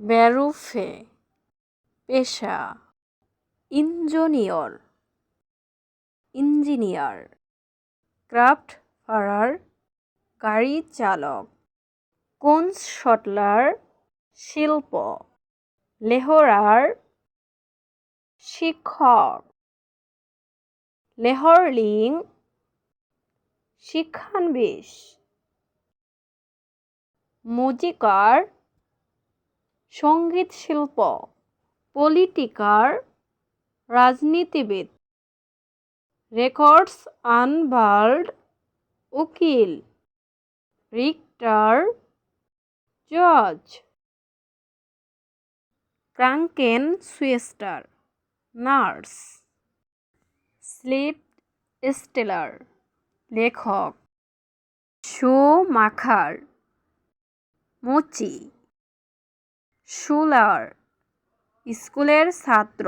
বেরুফে পেশা, engineer, craft ফারার গাড়ি চালক, কুনস্টলার শিল্প, লেহরার শিক্ষক, লেহরলিং শিক্ষানবিশ, মুজিকার সঙ্গীত শিল্প, পলিটিকার রাজনীতিবিদ, রেকর্ডস আনভাল্ড উকিল, রিক্টার জজ, ক্রাঙ্কেন সুয়েস্টার নার্স, স্লিপ স্টেলার লেখক, শুমাখার মুচি, শুলার স্কুলের ছাত্র।